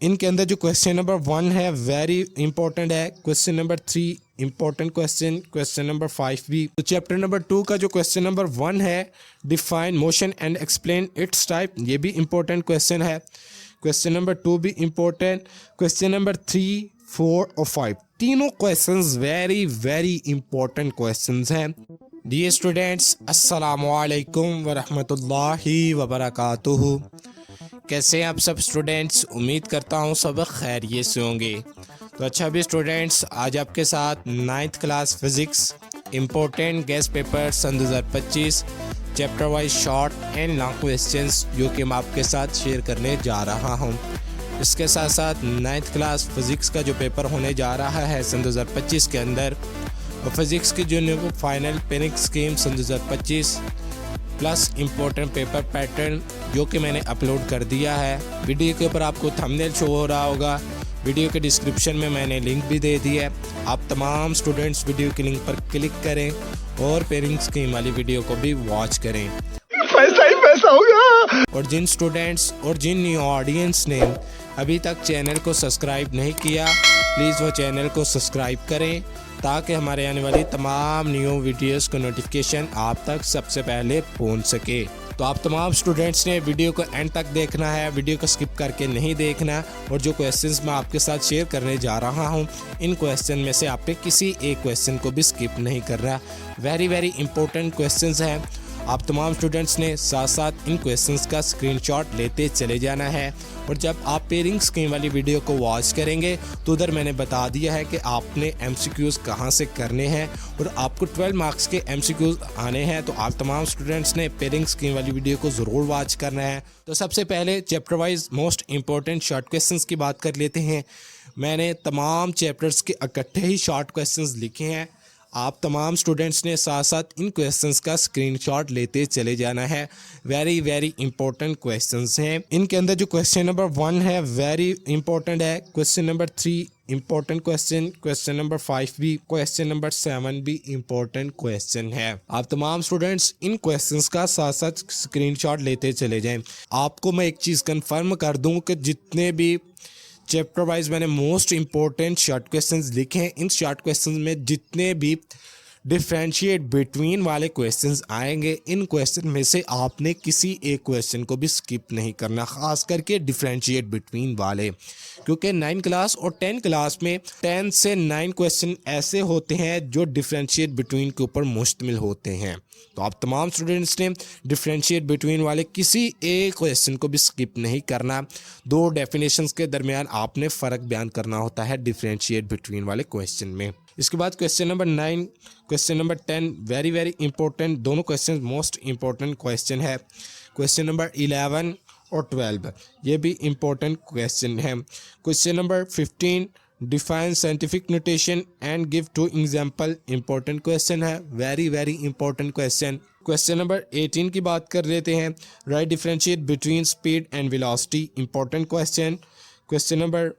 इनके अंदर जो क्वेश्चन नंबर 1 है वेरी इंपॉर्टेंट है, question number 3 important question, question number 5 भी। तो चैप्टर नंबर 2 का जो क्वेश्चन नंबर 1 है define motion and explain it's type, ये भी इंपॉर्टेंट क्वेश्चन है। क्वेश्चन नंबर 2 भी इंपॉर्टेंट, क्वेश्चन नंबर 3, 4 और 5 तीनों questions very very important questions हैं। डियर स्टूडेंट्स, अस्सलामु अलैकुम वरहमतुल्लाहि वबरकातुहू। कैसे हैं आप सब स्टूडेंट्स? उम्मीद करता हूँ सब खैरियत से होंगे। तो अच्छा भी स्टूडेंट्स, आज आपके साथ 9th class physics important guess paper सन 2025 chapter wise short and long questions जो कि मैं आपके साथ शेयर करने जा रहा हूँ। इसके साथ साथ 9th क्लास फिज़िक्स का जो पेपर होने जा रहा है सन 2025 के अंदर, और फिज़िक्स की जो फाइनल पेनिक स्कीम सन 2025 प्लस इम्पोर्टेंट पेपर पैटर्न जो कि मैंने अपलोड कर दिया है। वीडियो के ऊपर आपको थंबनेल शो हो रहा होगा, वीडियो के डिस्क्रिप्शन में मैंने लिंक भी दे दी है। आप तमाम स्टूडेंट्स वीडियो के लिंक पर क्लिक करें और पेनिक स्कीम वाली वीडियो को भी वॉच करें। पैसा ही पैसा होगा। और जिन स्टूडेंट्स और जिन न्यू ऑडियंस ने अभी तक चैनल को सब्सक्राइब नहीं किया, प्लीज़ वो चैनल को सब्सक्राइब करें ताकि हमारे आने वाली तमाम न्यू वीडियोस का नोटिफिकेशन आप तक सबसे पहले पहुंच सके। तो आप तमाम स्टूडेंट्स ने वीडियो को एंड तक देखना है, वीडियो को स्किप करके नहीं देखना। और जो क्वेश्चंस मैं आपके साथ शेयर करने जा रहा हूं, इन क्वेश्चन में से आपने किसी एक क्वेश्चन को भी स्किप नहीं करना। वेरी वेरी इंपॉर्टेंट क्वेश्चंस हैं। आप तमाम स्टूडेंट्स ने साथ साथ इन क्वेश्चंस का स्क्रीनशॉट लेते चले जाना है। और जब आप पेयरिंग स्कीम वाली वीडियो को वॉच करेंगे तो उधर मैंने बता दिया है कि आपने MCQs कहां से करने हैं और आपको 12 मार्क्स के MCQs आने हैं। तो आप तमाम स्टूडेंट्स ने पेयरिंग स्कीम वाली वीडियो को ज़रूर वॉच करना है। तो सबसे पहले chapter wise most important short questions की बात कर लेते हैं। मैंने तमाम चैप्टर्स के इकट्ठे ही शॉर्ट क्वेश्चंस लिखे हैं। आप तमाम स्टूडेंट्स ने साथ साथ इन क्वेश्चंस का स्क्रीनशॉट लेते चले जाना है। वेरी वेरी इंपॉर्टेंट क्वेश्चंस हैं। इनके अंदर जो क्वेश्चन नंबर 1 है वेरी इंपॉर्टेंट है, question number 3 important question, question number 5 भी, क्वेश्चन नंबर 7 भी इंपॉर्टेंट क्वेश्चन है। आप तमाम स्टूडेंट्स इन क्वेश्चंस का साथ साथ स्क्रीनशॉट लेते चले जाएं। आपको मैं एक चीज़ कंफर्म कर दूं कि जितने भी चैप्टर वाइज मैंने मोस्ट इंपॉर्टेंट शॉर्ट क्वेश्चंस लिखे हैं, इन शॉर्ट क्वेश्चंस में जितने भी डिफरेंशिएट बिटवीन वाले क्वेश्चंस आएंगे, इन क्वेश्चन में से आपने किसी एक क्वेश्चन को भी स्किप नहीं करना, खास करके डिफरेंशिएट बिटवीन वाले। क्योंकि 9 क्लास और 10 क्लास में 10 से 9 क्वेश्चन ऐसे होते हैं जो डिफरेंशिएट बिटवीन के ऊपर मुश्तमिल होते हैं। तो आप तमाम स्टूडेंट्स ने डिफरेंशिएट बिटवीन वाले किसी एक क्वेश्चन को भी स्किप नहीं करना। दो डेफिनेशंस के दरमियान आपने फ़र्क बयान करना होता है डिफरेंशिएट बिटवीन वाले क्वेश्चन में। इसके बाद question number 9, question number 10 very very important, दोनों क्वेश्चन मोस्ट इंपॉर्टेंट क्वेश्चन है। क्वेश्चन नंबर 11 और 12 ये भी इंपॉर्टेंट क्वेश्चन है। Question number 15 define scientific notation and give 2 example, important question है, very very important question. Question number 18 की बात कर लेते हैं, write differentiate between speed and velocity, important question. Question number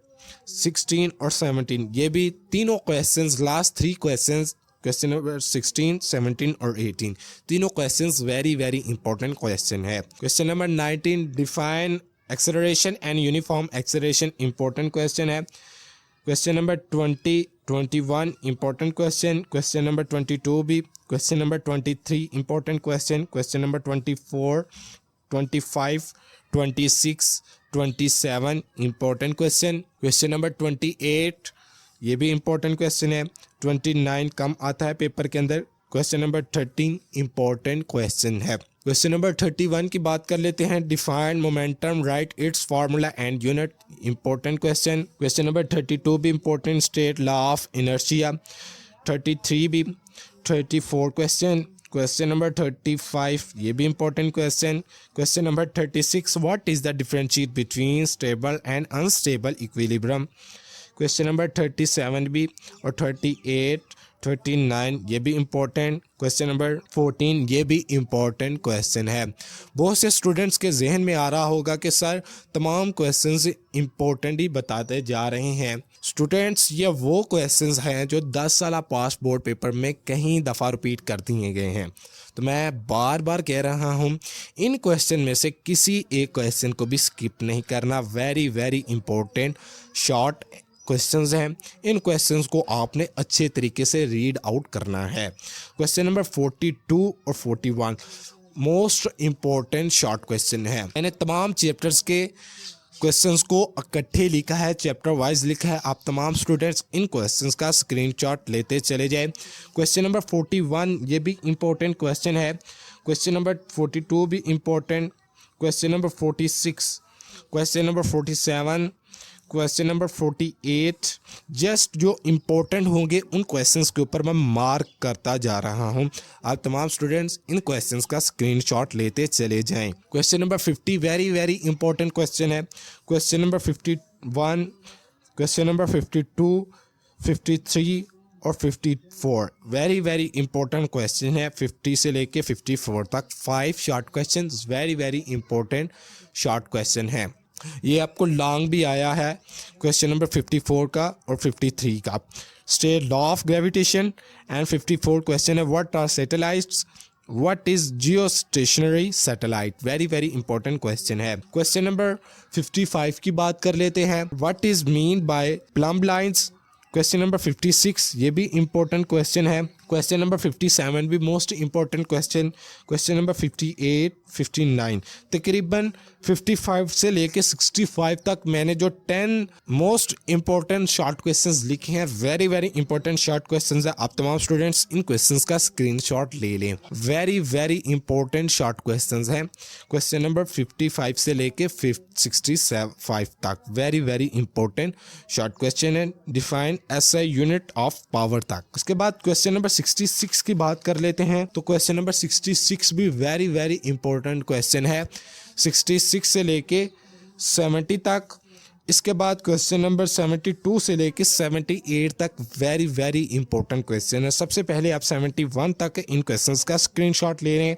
16 और 17 ये भी तीनों questions, last 3 questions, question number 16, 17 और 18 तीनों questions very very important question है। Question number 19 define acceleration and uniform acceleration, important question है। Question number 20, 21 important question. Question number 22 भी, question number 23 important question. Question number 24, 25, 26, 27 important question. Question number 28 ये भी important question है। 29 कम आता है paper के अंदर। क्वेश्चन नंबर 13 इंपॉर्टेंट क्वेश्चन है। क्वेश्चन नंबर 31 की बात कर लेते हैं, define momentum, right it's formula and unit, important question. Question number 32 भी important, state law of inertia. 33 भी, 34 क्वेश्चन। क्वेश्चन नंबर 35 ये भी important question. Question number 36 what is the differentiate between stable and unstable equilibrium. Question number 37 भी, और 38, 39 ये भी important. Question number 14 ये भी इम्पोर्टेंट क्वेश्चन है। बहुत से स्टूडेंट्स के जहन में आ रहा होगा कि सर तमाम क्वेश्चंस इम्पोर्टेंट ही बताते जा रहे हैं। स्टूडेंट्स ये वो क्वेश्चंस हैं जो 10 साल पास बोर्ड पेपर में कई दफ़ा रिपीट कर दिए गए हैं। तो मैं बार बार कह रहा हूँ, इन क्वेश्चन में से किसी एक क्वेश्चन को भी स्किप नहीं करना। Very very important short questions हैं। इन क्वेश्चंस को आपने अच्छे तरीके से रीड आउट करना है। क्वेश्चन नंबर 42 और 41 मोस्ट इम्पोर्टेंट शॉर्ट क्वेश्चन है। मैंने तमाम चैप्टर्स के क्वेश्चंस को इकट्ठे लिखा है, चैप्टर वाइज लिखा है। आप तमाम स्टूडेंट्स इन क्वेश्चंस का स्क्रीनशॉट लेते चले जाए। क्वेश्चन नंबर 41 ये भी इम्पोर्टेंट क्वेश्चन है। क्वेश्चन नंबर 42 भी important. Question number 46, question number 47, question number 48, just जो इम्पोर्टेंट होंगे उन क्वेश्चंस के ऊपर मैं मार्क करता जा रहा हूं। आप तमाम स्टूडेंट्स इन क्वेश्चंस का स्क्रीनशॉट लेते चले जाएं। Question number 50 very very important question है। क्वेश्चन नंबर 51, क्वेश्चन नंबर 52, 53 और 54 वेरी वेरी इंपॉर्टेंट क्वेश्चन है। 50 से लेके 54 तक 5 short question very very important short question है। ये आपको लॉन्ग भी आया है क्वेश्चन नंबर 54 का और 53 का। State law of gravitation and 54 question है what are satellites, what is geo stationary satellite, very very important question है। क्वेश्चन नंबर 55 की बात कर लेते हैं, what is mean by plumb lines. Question number 56 ये भी इंपॉर्टेंट क्वेश्चन है। क्वेश्चन नंबर 57 भी most important question. Question number 58, 59 तकरीबन 55 से लेके 65 तक मैंने जो 10 मोस्ट इंपॉर्टेंट शॉर्ट क्वेश्चंस लिखे हैं, very very important short questions है। आप तमाम स्टूडेंट्स इन क्वेश्चंस का स्क्रीनशॉट ले लें। Very very important short questions हैं। क्वेश्चन नंबर 55 से लेके 65 तक very very important short question है। Define SI unit of power तक। उसके बाद क्वेश्चन नंबर 66 की बात कर लेते हैं, तो क्वेश्चन नंबर 66 भी वेरी वेरी इंपॉर्टेंट क्वेश्चन है। 66 से लेके 70 तक। इसके बाद क्वेश्चन नंबर 72 से लेके 78 तक वेरी वेरी इंपॉर्टेंट क्वेश्चन है। सबसे पहले आप 71 तक इन क्वेश्चंस का स्क्रीनशॉट ले रहे हैं।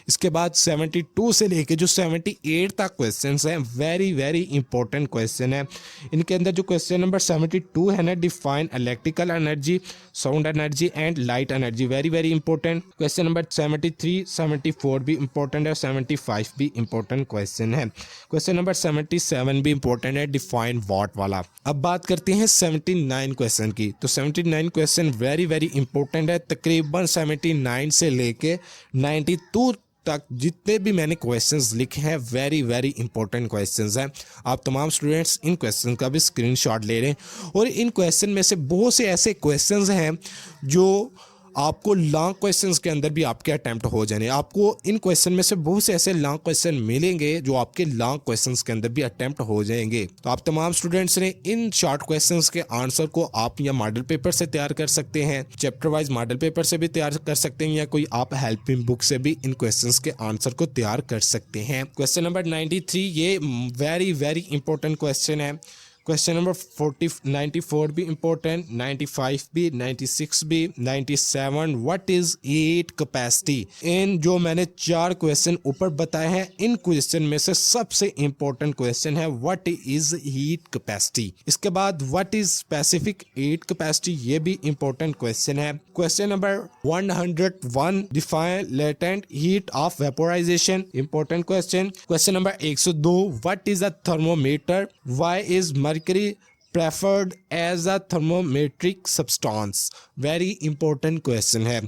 इसके बाद 72 से लेके जो 78 तक क्वेश्चंस हैं, वेरी वेरी इंपॉर्टेंट क्वेश्चन है। इनके अंदर जो क्वेश्चन नंबर 72 है ना, define electrical energy, sound energy and light energy, very very important. Question number 73, 74 भी इंपॉर्टेंट है, 75 भी इंपॉर्टेंट क्वेश्चन है। क्वेश्चन नंबर 77 भी इंपॉर्टेंट है, डिफाइन वॉट वाला। अब बात करते हैं 79 क्वेश्चन की, तो 79 क्वेश्चन वेरी वेरी इंपॉर्टेंट है। तकरीबन 79 से लेके 92 तक जितने भी मैंने क्वेश्चंस लिखे हैं, वेरी वेरी इंपॉर्टेंट क्वेश्चंस हैं। आप तमाम स्टूडेंट्स इन क्वेश्चन का भी स्क्रीनशॉट ले रहे हैं। और इन क्वेश्चन में से बहुत से ऐसे क्वेश्चंस हैं जो आपको लॉन्ग क्वेश्चंस के अंदर भी आपके अटेम्प्ट हो जाने। आपको इन क्वेश्चन में से बहुत से ऐसे लॉन्ग क्वेश्चन मिलेंगे जो आपके लॉन्ग क्वेश्चंस के अंदर भी अटेम्प्ट हो जाएंगे। तो आप तमाम स्टूडेंट्स ने इन शॉर्ट क्वेश्चंस के आंसर को आप या मॉडल पेपर से तैयार कर सकते हैं, चैप्टर वाइज मॉडल पेपर से भी तैयार कर सकते हैं, या कोई आप हेल्पिंग बुक से भी इन क्वेश्चंस के आंसर को तैयार कर सकते हैं। क्वेश्चन नंबर 93 ये वेरी वेरी इंपॉर्टेंट क्वेश्चन है। क्वेश्चन नंबर 94 भी इंपॉर्टेंट, 95 भी, 96 भी, 97 व्हाट इज हीट कैपेसिटी। इन जो मैंने 4 क्वेश्चन ऊपर बताए हैं, इन क्वेश्चन में से सबसे इंपॉर्टेंट क्वेश्चन है व्हाट इज हीट कैपेसिटी। इसके बाद what is specific heat capacity, ये भी इंपॉर्टेंट क्वेश्चन है। Question number 101 define latent heat of vaporisation, important question. Question number 102 what is a thermometer, why is mercury preferred as a thermometric substance, very important question है।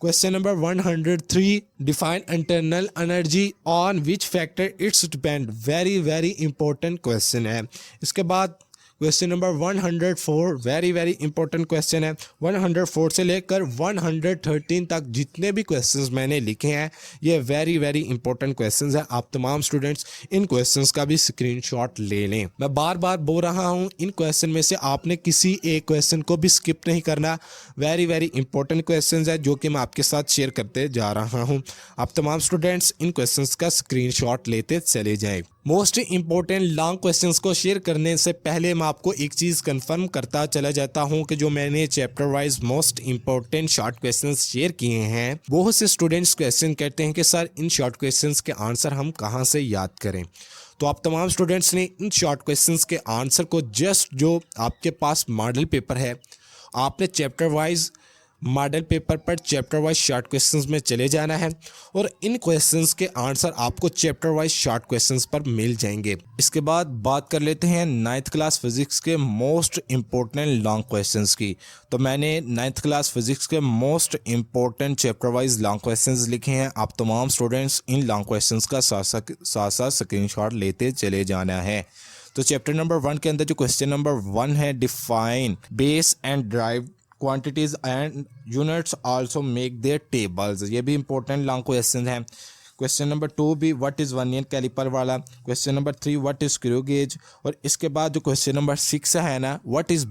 Question number 103 define internal energy on which factor it's depend, very very important question है। इसके बाद question number 104 very very important question है। 104 से लेकर 113 तक जितने भी क्वेश्चंस मैंने लिखे हैं, ये वेरी वेरी इंपॉर्टेंट क्वेश्चंस हैं। आप तमाम स्टूडेंट्स इन क्वेश्चंस का भी स्क्रीनशॉट ले लें। मैं बार बार बोल रहा हूँ, इन क्वेश्चन में से आपने किसी एक क्वेश्चन को भी स्किप नहीं करना। वेरी वेरी इंपॉर्टेंट क्वेश्चंस है जो कि मैं आपके साथ शेयर करते जा रहा हूँ। आप तमाम स्टूडेंट्स इन क्वेश्चंस का स्क्रीनशॉट लेते चले जाएं। मोस्ट इंपॉर्टेंट लॉन्ग क्वेश्चंस को शेयर करने से पहले मैं आपको एक चीज़ कंफर्म करता चला जाता हूं कि जो मैंने chapter wise most important short questions share किए हैं, बहुत से स्टूडेंट्स क्वेश्चन कहते हैं कि सर इन शॉर्ट क्वेश्चंस के आंसर हम कहां से याद करें। तो आप तमाम स्टूडेंट्स ने इन शॉर्ट क्वेश्चंस के आंसर को जस्ट जो आपके पास मॉडल पेपर है, आपने चैप्टर वाइज मॉडल पेपर पर चैप्टर वाइज शॉर्ट क्वेश्चंस में चले जाना है और इन क्वेश्चंस के आंसर आपको चैप्टर वाइज शॉर्ट क्वेश्चंस पर मिल जाएंगे। इसके बाद बात कर लेते हैं 9th क्लास फिजिक्स के मोस्ट इम्पोर्टेंट लॉन्ग क्वेश्चंस की। तो मैंने 9th क्लास फिजिक्स के most important chapter wise long questions लिखे हैं। आप तमाम स्टूडेंट्स इन लॉन्ग क्वेश्चंस का साथ साथ स्क्रीनशॉट लेते चले जाना है। तो चैप्टर नंबर 1 के अंदर जो क्वेश्चन नंबर 1 है, define base and drive quantities and units also make their tables, ये भी इंपॉर्टेंट लॉन्ग क्वेश्चन है। क्वेश्चन नंबर 2 भी व्हाट इज़ वर्नियर कैलिपर वाला। Question number 3 what is screw gauge. और इसके बाद जो क्वेश्चन नंबर 6 है ना, व्हाट इज़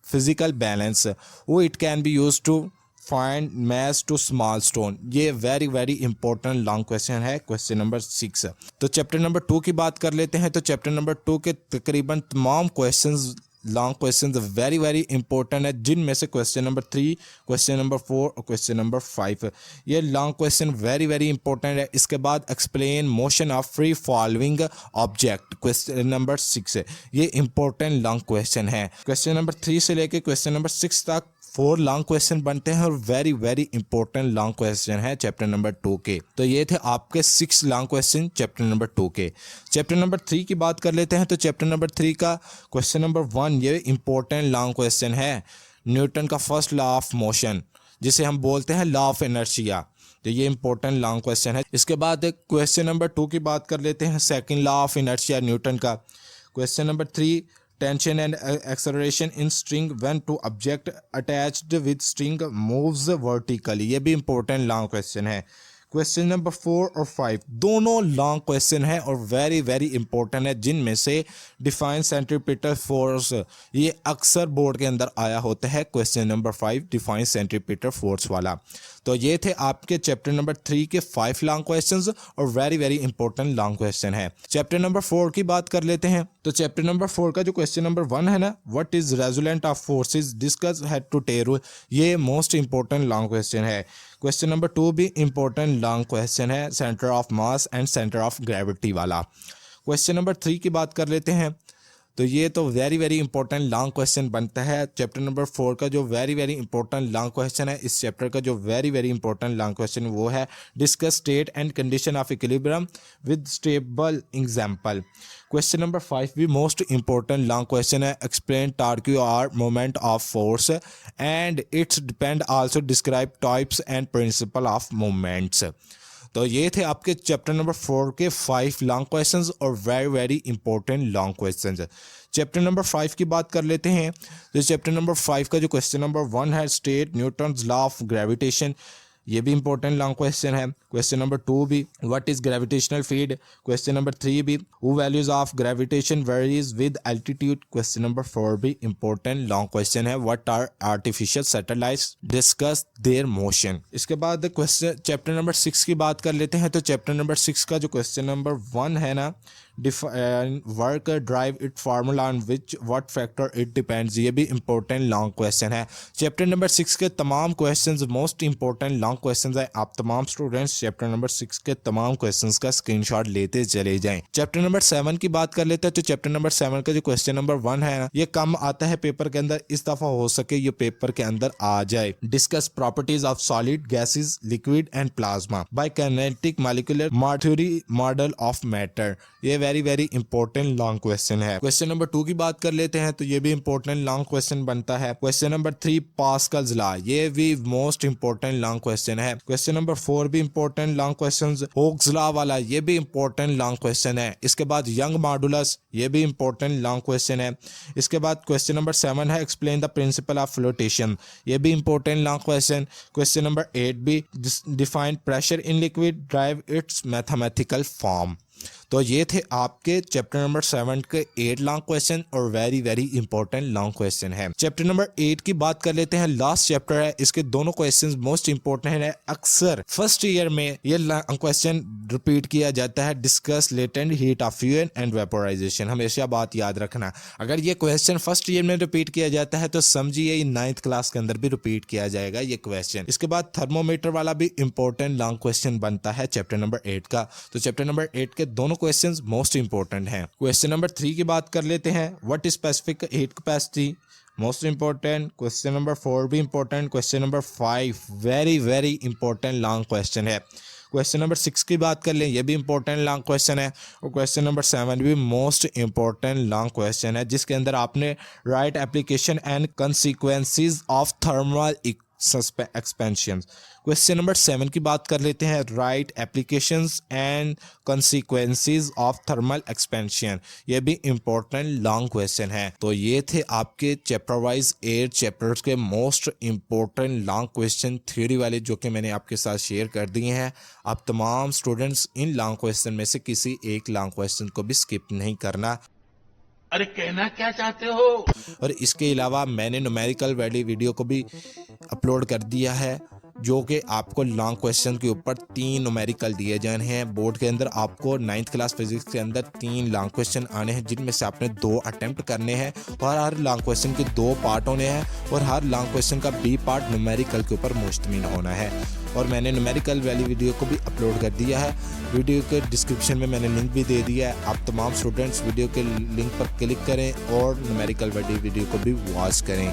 फिजिकल बैलेंस, वो it can be use to find mass to small stone. ये very very important long question है, क्वेश्चन नंबर 6। तो चैप्टर नंबर 2 की बात कर लेते हैं। तो चैप्टर नंबर 2 के तकरीबन तमाम questions long questions very very important है, जिनमें से क्वेश्चन नंबर 3, क्वेश्चन नंबर 4 और क्वेश्चन नंबर 5 ये long question very very important है। इसके बाद explain motion of free following object, question number 6 है, ये इंपॉर्टेंट लॉन्ग क्वेश्चन है। क्वेश्चन नंबर 3 से लेके क्वेश्चन नंबर 6 तक 4 लॉन्ग क्वेश्चन बनते हैं और very very important long question है चैप्टर नंबर 2 के। तो ये थे आपके 6 लॉन्ग क्वेश्चन चैप्टर नंबर 2 के। चैप्टर नंबर 3 की बात कर लेते हैं। तो चैप्टर नंबर 3 का क्वेश्चन नंबर 1 ये इंपॉर्टेंट लॉन्ग क्वेश्चन है, न्यूटन का फर्स्ट लॉ ऑफ मोशन, जिसे हम बोलते हैं लॉ ऑफ इनर्शिया। तो ये इंपॉर्टेंट लॉन्ग क्वेश्चन है। इसके बाद क्वेश्चन नंबर 2 की बात कर लेते हैं, second law of inertia Newton का। Question number 3 tension and acceleration in string when two object attached with string moves vertically, ये भी इंपॉर्टेंट लॉन्ग क्वेश्चन है। क्वेश्चन नंबर 4 और 5 दोनों लॉन्ग क्वेश्चन है और वेरी वेरी इंपॉर्टेंट है, जिनमें से डिफाइन सेंट्रीपिटल फोर्स, ये अक्सर बोर्ड के अंदर आया होता है। Question number 5 define centripetal force वाला। तो ये थे आपके चैप्टर नंबर 3 के 5 लॉन्ग क्वेश्चंस और very very important long question है। चैप्टर नंबर 4 की बात कर लेते हैं। तो चैप्टर नंबर 4 का जो क्वेश्चन नंबर 1 है ना, what is resultant of forces discuss head to tail rule, ये मोस्ट इंपॉर्टेंट लॉन्ग क्वेश्चन है। क्वेश्चन नंबर 2 भी इंपॉर्टेंट लॉन्ग क्वेश्चन है, centre of mass and centre of gravity वाला। क्वेश्चन नंबर 3 की बात कर लेते हैं। तो ये तो very very important long question बनता है। चैप्टर नंबर 4 का जो very very important long question है, इस चैप्टर का जो very very important long question वो है discuss state and condition of equilibrium with stable example. Question number 5 भी मोस्ट इंपॉर्टेंट लॉन्ग क्वेश्चन है, explain torque or moment of force and its depend also describe types and principle of moments. तो ये थे आपके chapter number 4 के 5 long questions और very very important long questions. Chapter number 5 की बात कर लेते हैं। तो चैप्टर नंबर 5 का जो क्वेश्चन नंबर 1 है, state Newton's law of gravitation, ये भी इंपॉर्टेंट लॉन्ग क्वेश्चन है। क्वेश्चन नंबर 2 भी what is gravitational field. Question number 3 भी how values of gravitation varies with altitude. Question number 4 भी इंपॉर्टेंट लॉन्ग क्वेश्चन है, what are artificial satellites discuss their motion. इसके बाद question chapter number 6 की बात कर लेते हैं। तो चैप्टर नंबर 6 का जो क्वेश्चन नंबर 1 है ना, work drive it formula on which what factor it depends, ये भी इंपॉर्टेंट लॉन्ग क्वेश्चन है। चैप्टर नंबर 6 के तमाम questions most important long questions है। आप तमाम स्टूडेंट्स चैप्टर नंबर 6 के तमाम क्वेश्चंस का स्क्रीनशॉट लेते चले जाएं। चैप्टर नंबर 7 की बात कर लेते हैं। तो चैप्टर नंबर 7 का जो क्वेश्चन नंबर 1 है ना, ये कम आता है पेपर के अंदर, इस दफा हो सके ये पेपर के अंदर आ जाए। Discuss properties of solid gases liquid and plasma by kinetic molecular theory model of matter, ये very very important long question है। क्वेश्चन नंबर 2 की बात कर लेते हैं। तो ये भी इंपॉर्टेंट लॉन्ग क्वेश्चन बनता है। क्वेश्चन नंबर 3 पास्कल्स लॉ, ये भी मोस्ट इंपॉर्टेंट लॉन्ग क्वेश्चन है। क्वेश्चन नंबर 4 भी important long question, hoax law वाला ये भी इंपॉर्टेंट लॉन्ग क्वेश्चन है। इसके बाद यंग मॉडुलस, ये भी इंपॉर्टेंट लॉन्ग क्वेश्चन है। इसके बाद क्वेश्चन नंबर 7 है explain the principle of flotation, ये भी important long question. Question number 8 भी define pressure in liquid drive it's mathematical form. तो ये थे आपके चैप्टर नंबर 7 के 8 लॉन्ग क्वेश्चन और very very important long question है। चैप्टर नंबर 8 की बात कर लेते हैं, लास्ट चैप्टर है, इसके दोनों क्वेश्चंस मोस्ट इंपॉर्टेंट है। अक्सर फर्स्ट ईयर में ये क्वेश्चन रिपीट किया जाता है, discuss latent heat of fuel and vaporisation. हमेशा बात याद रखना, अगर ये क्वेश्चन फर्स्ट ईयर में रिपीट किया जाता है तो समझिए ये 9th क्लास के अंदर भी रिपीट किया जाएगा ये क्वेश्चन। इसके बाद थर्मोमीटर वाला भी इंपॉर्टेंट लॉन्ग क्वेश्चन बनता है चैप्टर नंबर 8 का। तो चैप्टर नंबर 8 के दोनों क्वेश्चंस मोस्ट इंपॉर्टेंट हैं। क्वेश्चन नंबर 3 की बात कर लेते हैं, what is specific heat capacity most important. Question number 4 भी important. Question number 5 very very important long question है। क्वेश्चन नंबर 6 की बात कर लें, ये भी इंपॉर्टेंट लॉन्ग क्वेश्चन है। और क्वेश्चन नंबर 7 भी मोस्ट इंपॉर्टेंट लॉन्ग क्वेश्चन है, जिसके अंदर आपने right application and consequences of thermal expansion. Question number 7 की बात कर लेते हैं, right applications and consequences of thermal expansion. ये भी इंपॉर्टेंट लॉन्ग क्वेश्चन है। तो ये थे आपके चैप्टर वाइज 8 चैप्टर्स के most important long question theory वाले, जो कि मैंने आपके साथ शेयर कर दिए हैं। आप तमाम स्टूडेंट्स इन लॉन्ग क्वेश्चन में से किसी एक लॉन्ग क्वेश्चन को भी स्किप नहीं करना। अरे कहना क्या चाहते हो? और इसके अलावा मैंने न्यूमेरिकल वाली वीडियो को भी अपलोड कर दिया है, जो कि आपको लॉन्ग क्वेश्चन के ऊपर 3 न्यूमेरिकल दिए जाने हैं। बोर्ड के अंदर आपको 9th क्लास फिजिक्स के अंदर 3 लॉन्ग क्वेश्चन आने हैं, जिनमें से आपने 2 अटेम्प्ट करने हैं और हर लॉन्ग क्वेश्चन के 2 पार्ट होने हैं और हर लॉन्ग क्वेश्चन का बी पार्ट न्यूमेरिकल के ऊपर मुश्तमिल होना है। और मैंने न्यूमेरिकल वाली वीडियो को भी अपलोड कर दिया है। वीडियो के डिस्क्रिप्शन में मैंने लिंक भी दे दिया है। आप तमाम स्टूडेंट्स वीडियो के लिंक पर क्लिक करें और न्यूमेरिकल वाली वीडियो को भी वॉच करें।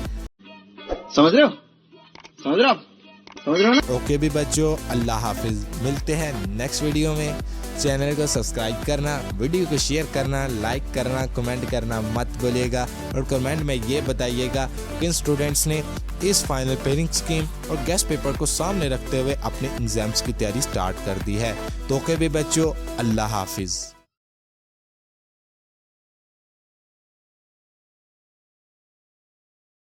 समझ रहे हो? समझ रहे हो आप? समझ रहे हो ना? ओके भी बच्चों, अल्लाह हाफिज। मिलते हैं नेक्स्ट वीडियो में। चैनल को सब्सक्राइब करना, वीडियो को शेयर करना, लाइक करना, कमेंट करना मत भूलिएगा। और कमेंट में ये बताइएगा किन स्टूडेंट्स ने इस फाइनल पेयरिंग स्कीम और गेस्ट पेपर को सामने रखते हुए अपने एग्जाम्स की तैयारी स्टार्ट कर दी है। तो ओके भी बच्चों, अल्लाह हाफिज।